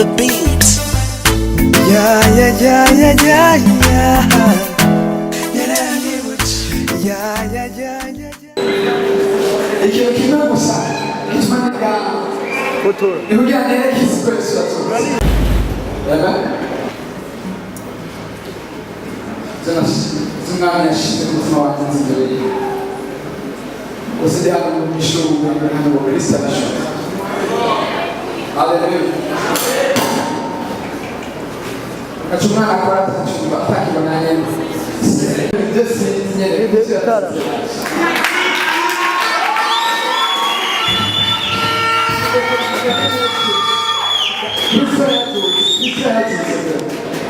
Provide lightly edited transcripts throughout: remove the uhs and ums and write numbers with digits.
the beat. Yeah, yeah, yeah, yeah, yeah, yeah. Ikintu kimwe gusa gituma niga kugira nere kisikwesha yaba zana yashyize ku mutima wanjye nzibere uside hano mu ishuri hano mu research haleluya kachumana akora atakibona nyene ndetse nyene ndetara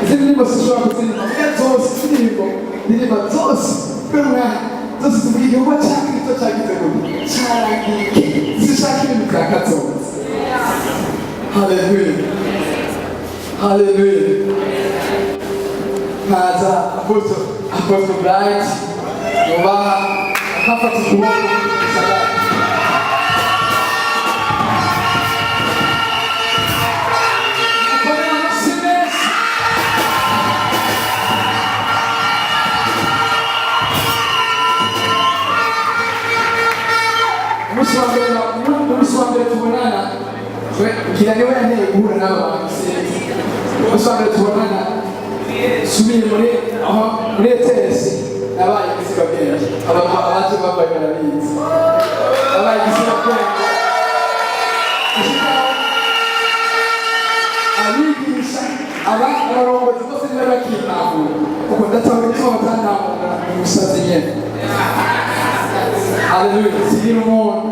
Zindimo sishobora kuzinima zose indirimbo zose kumwe zose zibwiye uba cyangwa cyagize gute cyaragiye zishaka ibintu bya katsonzi haleluya haleluya nkaza apostle Bright nubaha akafata ukuboko Umuswambere tubonana kila niwe yanteye guhura n'abantu umuswambere tubonana subiye muri ETS nabaye igisiga bwenge abaje bambaye barabizi abaye igisiga bwenge abigisha abarongozi bose niba bakintahura kuko ndatabona icyo batantahura umusazi nyene haleluya sigira umuntu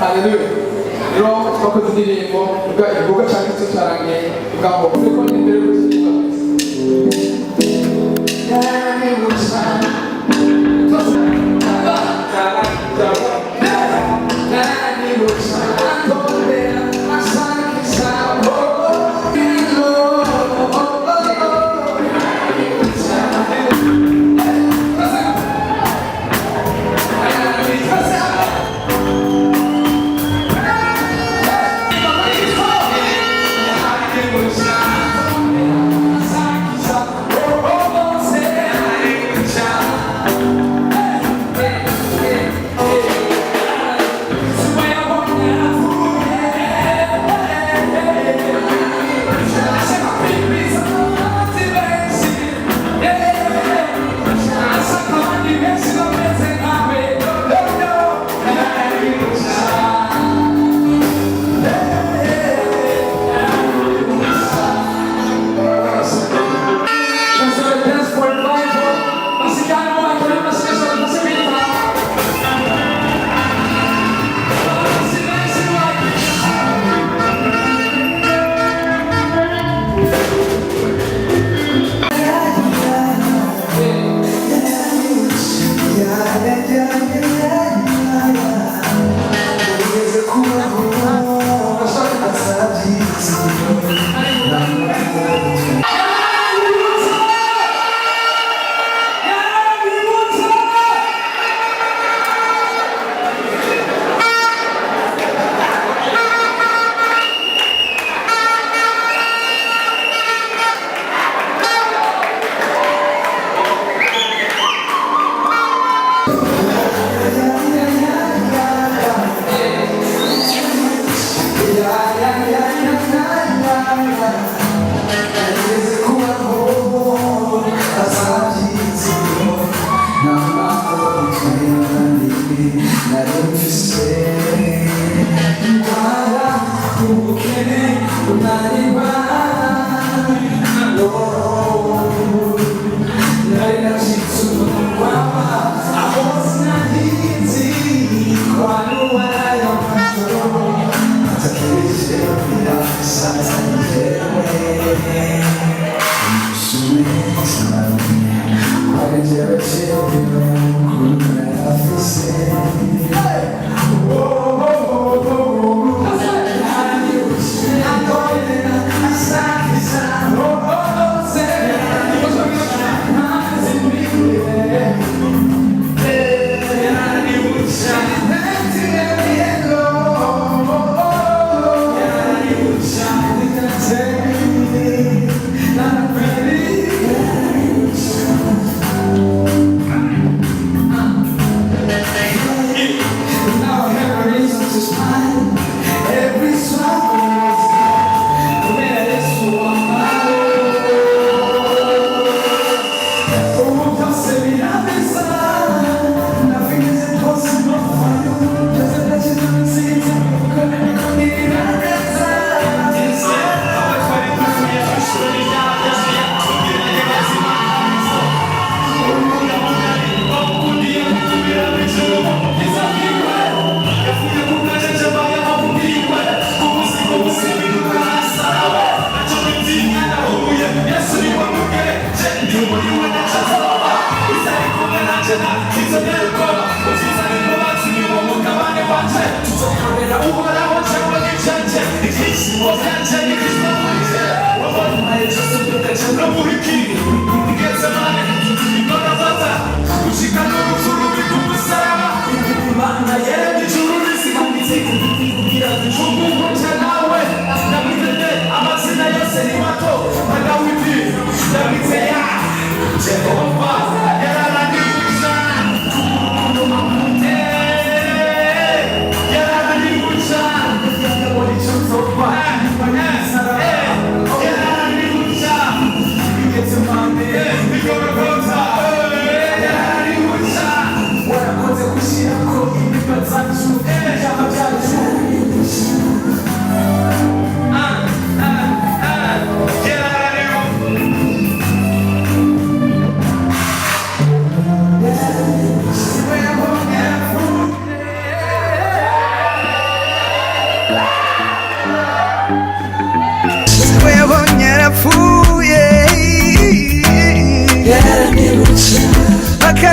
haleluya rero twakoze indirimbo ivuga cyane icyo cyarangiye kugira ngo kuko ni imbere y'ubuzima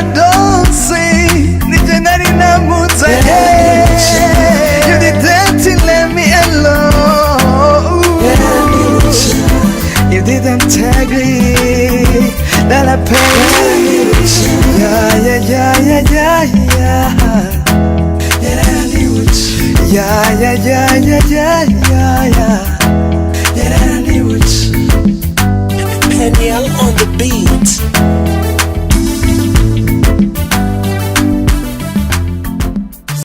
ndose nije nari namuzanye. You didn't let me alone. You didn't agree that I paid. Yeah, yeah, yeah, yeah, yeah, yeah. Yeah, yeah, yeah, yeah, yeah, yeah.